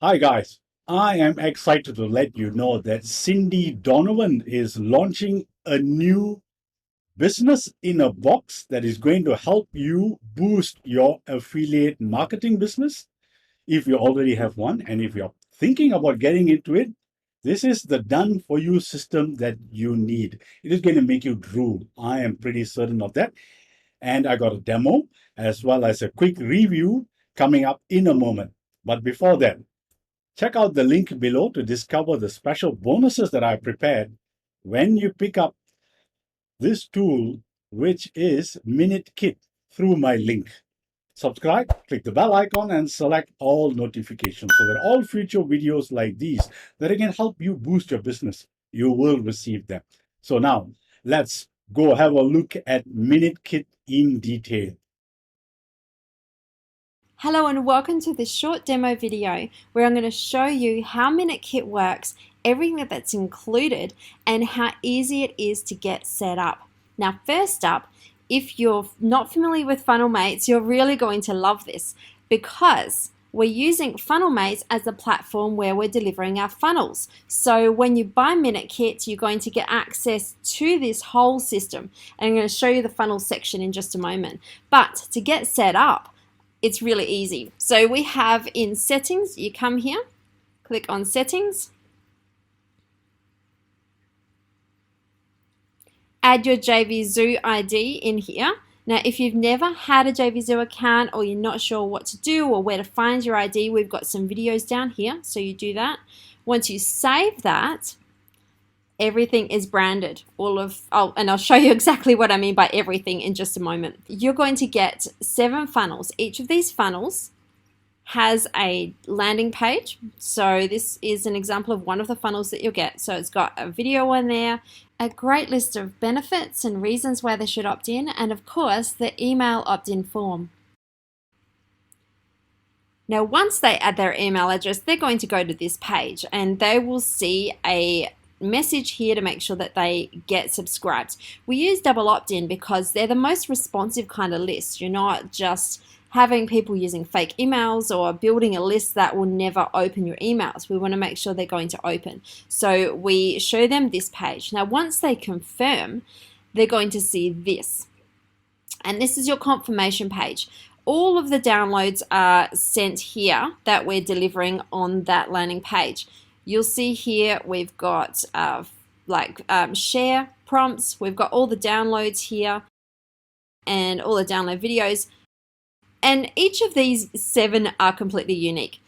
Hi guys, I am excited to let you know that Cindy Donovan is launching a new business in a box that is going to help you boost your affiliate marketing business. If you already have one and if you're thinking about getting into it, this is the done for you system that you need. It is going to make you drool. I am pretty certain of that. And I got a demo as well as a quick review coming up in a moment. But before that, check out the link below to discover the special bonuses that I prepared when you pick up this tool, which is Minute Kit, through my link. Subscribe, click the bell icon, and select all notifications so that all future videos like these that can help you boost your business, you will receive them. So now let's go have a look at Minute Kit in detail. Hello and welcome to this short demo video where I'm going to show you how Minute Kit works, everything that's included, and how easy it is to get set up. Now first up, if you're not familiar with FunnelMates, you're really going to love this because we're using FunnelMates as a platform where we're delivering our funnels. So when you buy Minute Kit, you're going to get access to this whole system. And I'm going to show you the funnel section in just a moment. But to get set up, it's really easy. So we have in settings, you come here, click on settings, add your JVZoo ID in here. Now, if you've never had a JVZoo account or you're not sure what to do or where to find your ID, we've got some videos down here, so you do that. Once you save that, everything is branded. And I'll show you exactly what I mean by everything in just a moment. You're going to get 7 funnels. Each of these funnels has a landing page. So this is an example of one of the funnels that you'll get. So it's got a video on there, a great list of benefits and reasons why they should opt in, and of course the email opt-in form. Now once they add their email address, they're going to go to this page and they will see a message here to make sure that they get subscribed. We use double opt-in because they're the most responsive kind of list. You're not just having people using fake emails or building a list that will never open your emails. We want to make sure they're going to open. So we show them this page. Now once they confirm, they're going to see this. And this is your confirmation page. All of the downloads are sent here that we're delivering on that landing page. You'll see here we've got share prompts, we've got all the downloads here and all the download videos, and each of these 7 are completely unique.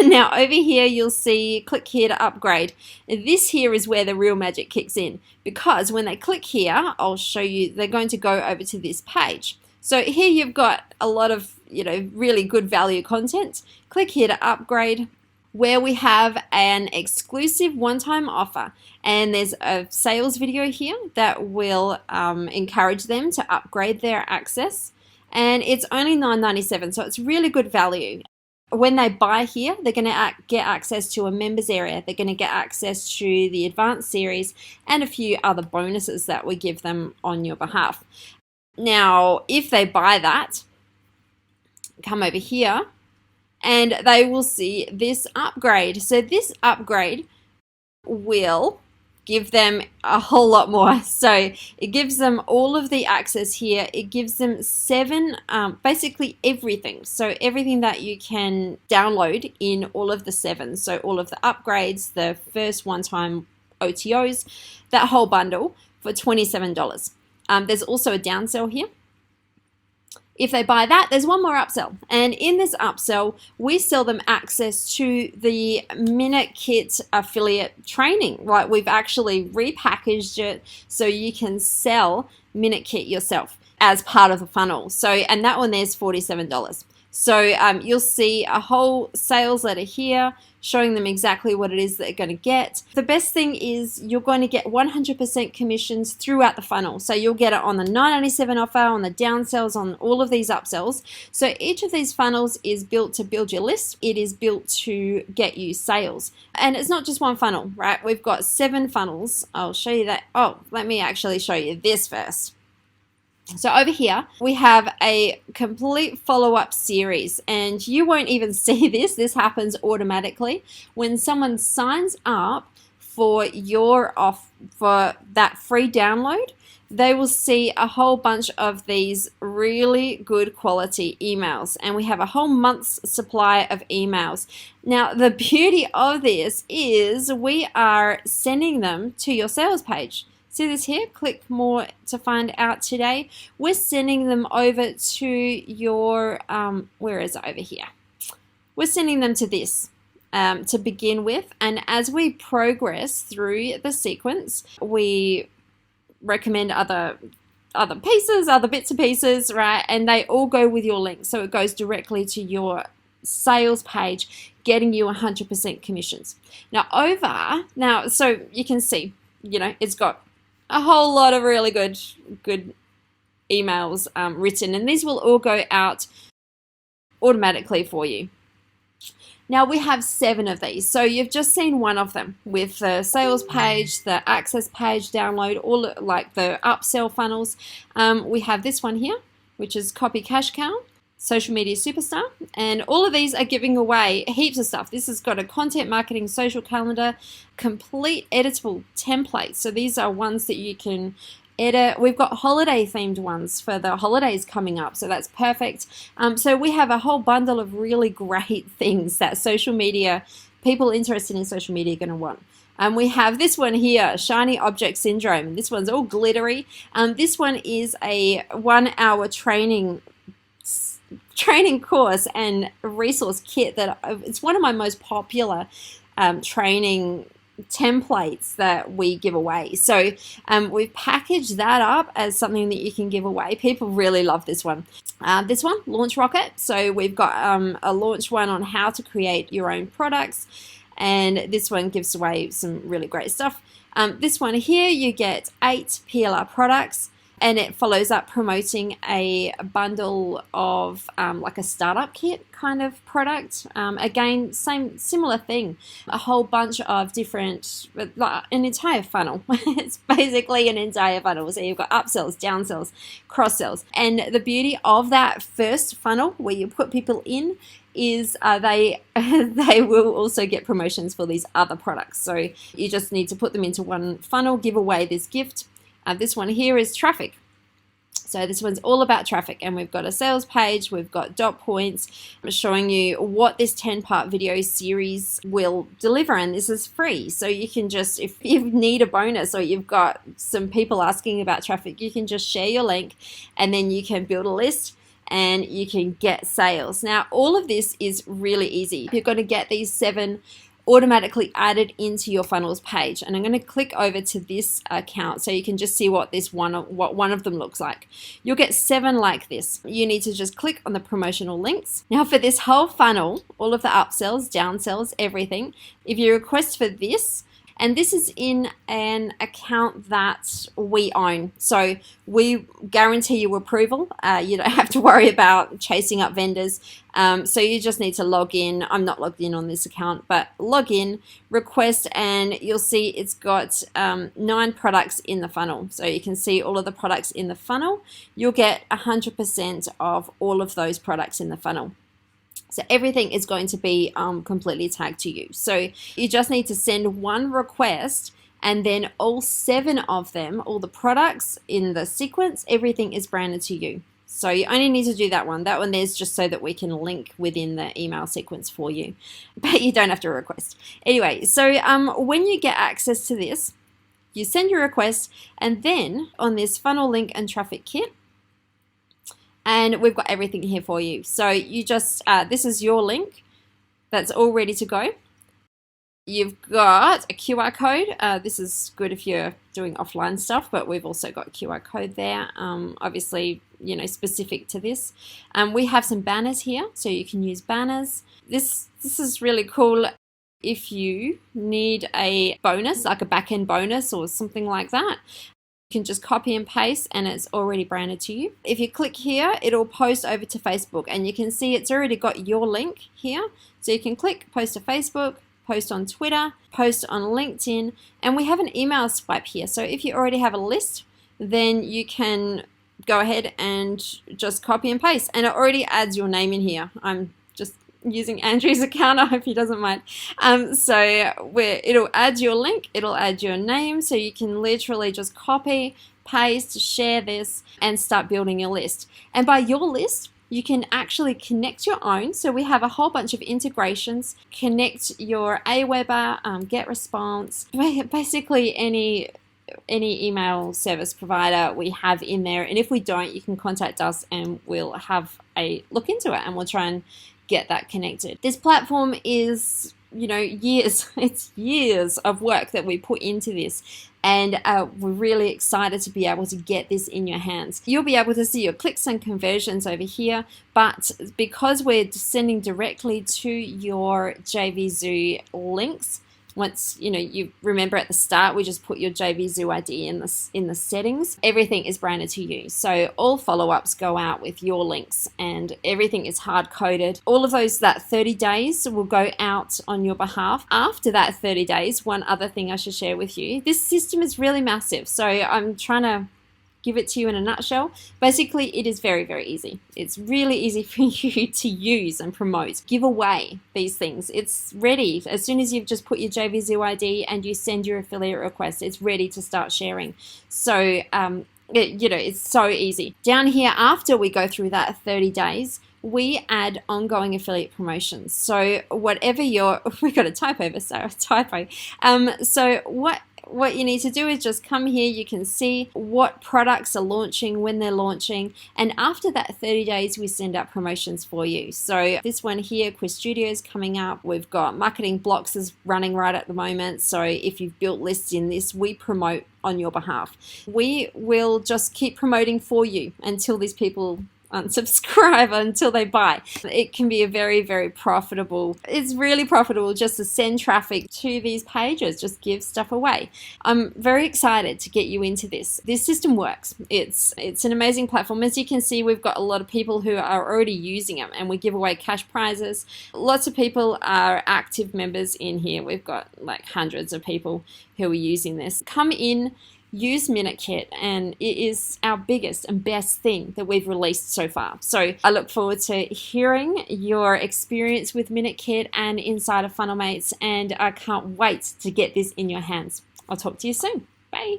Now over here you'll see click here to upgrade. This here is where the real magic kicks in, because when they click here, I'll show you, they're going to go over to this page. So here you've got a lot of really good value content. Click here to upgrade, where we have an exclusive one-time offer, and there's a sales video here that will encourage them to upgrade their access, and it's only $9.97, so it's really good value. When they buy here, they're going to get access to a members area, they're going to get access to the advanced series and a few other bonuses that we give them on your behalf. Now if they buy that, come over here and they will see this upgrade. So this upgrade will give them a whole lot more. So it gives them all of the access here. It gives them 7, basically everything. So everything that you can download in all of the 7. So all of the upgrades, the first one-time OTOs, that whole bundle for $27. There's also a downsell here. If they buy that, there's one more upsell. And in this upsell, we sell them access to the Minute Kit affiliate training. Right? We've actually repackaged it so you can sell Minute Kit yourself as part of the funnel. So, and that one there's $47. So you'll see a whole sales letter here showing them exactly what it is that they're going to get. The best thing is you're going to get 100% commissions throughout the funnel. So you'll get it on the $9.97 offer, on the downsells, on all of these upsells. So each of these funnels is built to build your list. It is built to get you sales. And it's not just one funnel, right? We've got 7 funnels. I'll show you that. Oh, let me actually show you this first. So over here, we have a complete follow-up series, and you won't even see this. This happens automatically. When someone signs up for for that free download, they will see a whole bunch of these really good quality emails, and we have a whole month's supply of emails. Now, the beauty of this is we are sending them to your sales page. See this here? Click more to find out today. We're sending them over to your, where is it over here? We're sending them to this to begin with. And as we progress through the sequence, we recommend other pieces, other bits and pieces, right? And they all go with your link. So it goes directly to your sales page, getting you 100% commissions. Now, so you can see, it's got a whole lot of really good emails written, and these will all go out automatically for you. Now we have 7 of these, so you've just seen one of them with the sales page, the access page, download, all like the upsell funnels. We have this one here, which is Copy Cash Cow, Social Media Superstar, and all of these are giving away heaps of stuff. This has got a content marketing social calendar, complete editable templates. So these are ones that you can edit. We've got holiday themed ones for the holidays coming up, so that's perfect. So we have a whole bundle of really great things that social media, people interested in social media are going to want. We have this one here, Shiny Object Syndrome, and this one's all glittery. This one is a 1-hour training course and resource kit that it's one of my most popular training templates that we give away. So we've packaged that up as something that you can give away. People really love this one. This one, Launch Rocket. So we've got a launch one on how to create your own products, and this one gives away some really great stuff. This one here, you get 8 PLR products, and it follows up promoting a bundle of like a startup kit kind of product. Again, similar thing, a whole bunch of different, an entire funnel. It's basically an entire funnel. So you've got upsells, downsells, cross sells. And the beauty of that first funnel where you put people in is they will also get promotions for these other products. So you just need to put them into one funnel, give away this gift. This one here is traffic. So this one's all about traffic, and we've got a sales page, we've got dot points. I'm showing you what this 10-part video series will deliver, and this is free. So you can just, if you need a bonus or you've got some people asking about traffic, you can just share your link, and then you can build a list and you can get sales. Now, all of this is really easy. You're going to get these 7 automatically added into your funnels page, and I'm going to click over to this account so you can just see what one of them looks like. You'll get 7 like this. You need to just click on the promotional links. Now for this whole funnel, all of the upsells, downsells, everything, if you request for this, and this is in an account that we own, so we guarantee you approval. You don't have to worry about chasing up vendors. So you just need to log in. I'm not logged in on this account, but log in, request, and you'll see it's got 9 products in the funnel. So you can see all of the products in the funnel. You'll get 100% of all of those products in the funnel. So everything is going to be completely tagged to you. So you just need to send one request, and then all 7 of them, all the products in the sequence, everything is branded to you. So you only need to do that one. That one there's just so that we can link within the email sequence for you, but you don't have to request. Anyway, so when you get access to this, you send your request, and then on this funnel link and traffic kit, and we've got everything here for you. So you just, this is your link that's all ready to go. You've got a QR code. This is good if you're doing offline stuff, but we've also got a QR code there, obviously, specific to this. We have some banners here, so you can use banners. This is really cool if you need a bonus, like a back-end bonus or something like that. You can just copy and paste, and it's already branded to you. If you click here, it'll post over to Facebook, and you can see it's already got your link here. So you can click post to Facebook, post on Twitter, post on LinkedIn, and we have an email swipe here. So if you already have a list, then you can go ahead and just copy and paste. And it already adds your name in here. I'm just using Andrew's account. I hope he doesn't mind. It'll add your link, it'll add your name, so you can literally just copy, paste, share this, and start building your list. And by your list, you can actually connect your own. So we have a whole bunch of integrations. Connect your Aweber, GetResponse, basically any email service provider we have in there. And if we don't, you can contact us and we'll have a look into it and we'll try and get that connected. This platform is, it's years of work that we put into this. And we're really excited to be able to get this in your hands. You'll be able to see your clicks and conversions over here, but because we're sending directly to your JVZoo links, once you remember at the start, we just put your JVZoo ID in the settings. Everything is branded to you, so all follow-ups go out with your links, and everything is hard-coded. All of that 30 days will go out on your behalf. After that 30 days, one other thing I should share with you: this system is really massive, so I'm trying to give it to you in a nutshell. Basically, it is very, very easy. It's really easy for you to use and promote, give away these things. It's ready. As soon as you've just put your JVZoo ID and you send your affiliate request, it's ready to start sharing. So, it's so easy. Down here, after we go through that 30 days, we add ongoing affiliate promotions. So whatever we got a typo over, so typo. So what you need to do is just come here. You can see what products are launching, when they're launching, and after that 30 days, we send out promotions for you. So this one here, Quiz Studios coming up. We've got Marketing Blocks is running right at the moment. So if you've built lists in this, we promote on your behalf. We will just keep promoting for you until these people unsubscribe, until they buy. It can be a very, very profitable, it's really profitable just to send traffic to these pages, just give stuff away. I'm very excited to get you into this. This system works. It's an amazing platform. As you can see, we've got a lot of people who are already using it, and we give away cash prizes. Lots of people are active members in here. We've got like hundreds of people who are using this. Come in, use MinuteKit, and it is our biggest and best thing that we've released so far. So I look forward to hearing your experience with MinuteKit and inside of FunnelMates, and I can't wait to get this in your hands. I'll talk to you soon. Bye.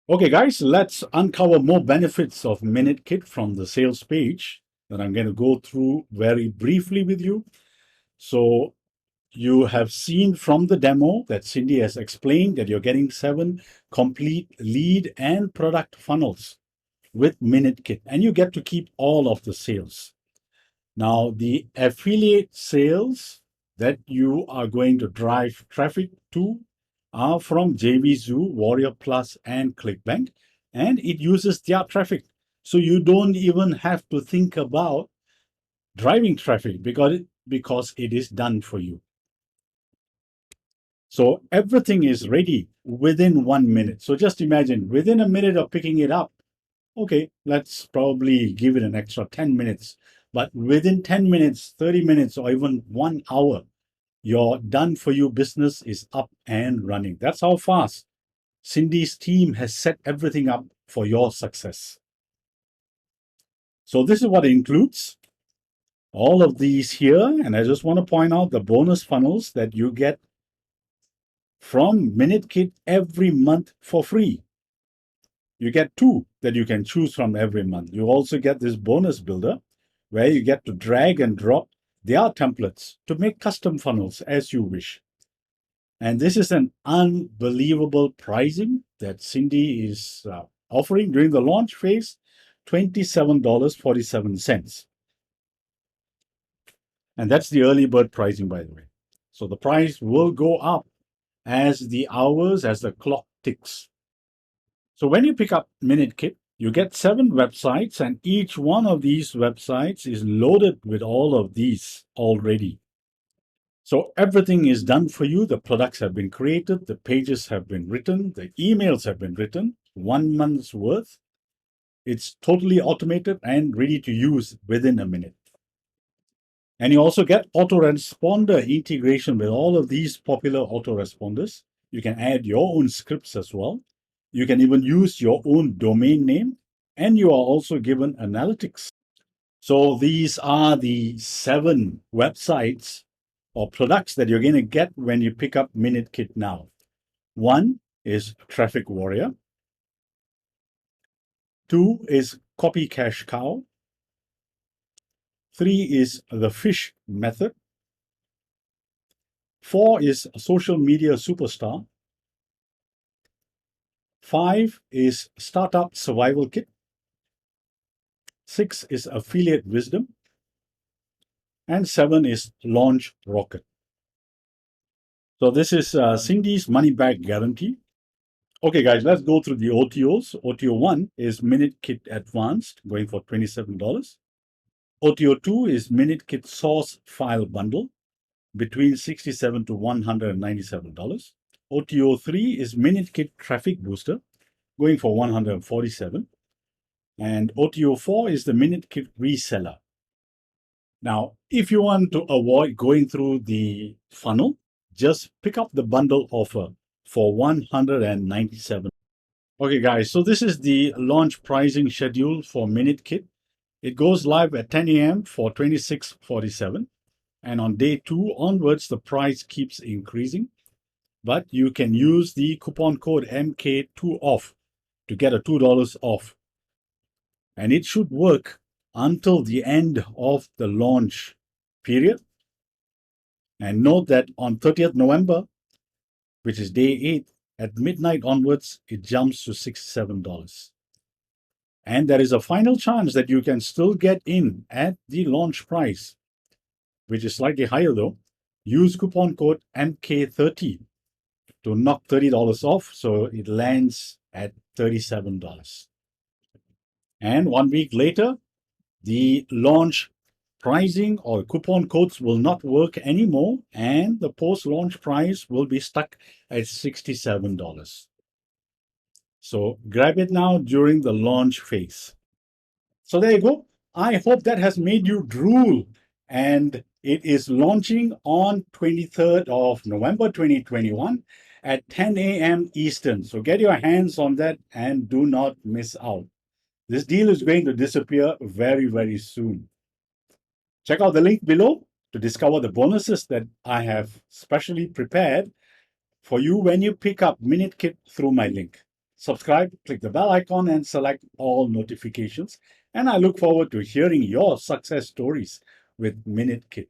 Okay, guys, let's uncover more benefits of MinuteKit from the sales page that I'm going to go through very briefly with you. So you have seen from the demo that Cindy has explained that you're getting 7 complete lead and product funnels with MinuteKit, and you get to keep all of the sales. Now, the affiliate sales that you are going to drive traffic to are from JVZoo, Warrior Plus, and ClickBank, and it uses their traffic. So you don't even have to think about driving traffic because it is done for you. So everything is ready within 1 minute. So just imagine within a minute of picking it up, okay, let's probably give it an extra 10 minutes. But within 10 minutes, 30 minutes, or even 1 hour, your done for you business is up and running. That's how fast Cindy's team has set everything up for your success. So this is what it includes. All of these here, and I just want to point out the bonus funnels that you get from MinuteKit every month for free. You get 2 that you can choose from every month. You also get this bonus builder where you get to drag and drop their templates to make custom funnels as you wish. And this is an unbelievable pricing that Cindy is offering during the launch phase, $27.47. And that's the early bird pricing, by the way. So the price will go up as the clock ticks. So when you pick up MinuteKit, you get 7 websites, and each one of these websites is loaded with all of these already. So everything is done for you. The products have been created, the pages have been written, the emails have been written, 1 month's worth. It's totally automated and ready to use within a minute. And you also get autoresponder integration with all of these popular autoresponders. You can add your own scripts as well. You can even use your own domain name and you are also given analytics. So these are the 7 websites or products that you're going to get when you pick up Minute Kit now. 1 is Traffic Warrior. 2 is Copy Cash Cow. 3 is the Fish Method. 4 is Social Media Superstar. 5 is Startup Survival Kit. 6 is Affiliate Wisdom. And 7 is Launch Rocket. So this is Cindy's money back guarantee. Okay, guys, let's go through the OTOs. OTO 1 is Minute Kit Advanced, going for $27. OTO 2 is Minute Kit Source File Bundle, between $67 to $197. OTO 3 is Minute Kit Traffic Booster, going for $147. And OTO 4 is the Minute Kit Reseller. Now, if you want to avoid going through the funnel, just pick up the bundle offer for $197. Okay, guys, so this is the launch pricing schedule for Minute Kit. It goes live at 10 a.m. for $26.47. And on day 2 onwards, the price keeps increasing. But you can use the coupon code MK2OFF to get a $2 off. And it should work until the end of the launch period. And note that on 30th November, which is day 8, at midnight onwards, it jumps to $67. And there is a final chance that you can still get in at the launch price, which is slightly higher though. Use coupon code MK30 to knock $30 off, so it lands at $37. And 1 week later, the launch pricing or coupon codes will not work anymore, and the post-launch price will be stuck at $67. So grab it now during the launch phase. So there you go. I hope that has made you drool. And it is launching on 23rd of November 2021 at 10 a.m. Eastern. So get your hands on that and do not miss out. This deal is going to disappear very, very soon. Check out the link below to discover the bonuses that I have specially prepared for you when you pick up Minute Kit through my link. Subscribe, click the bell icon, and select all notifications. And I look forward to hearing your success stories with Minute Kit.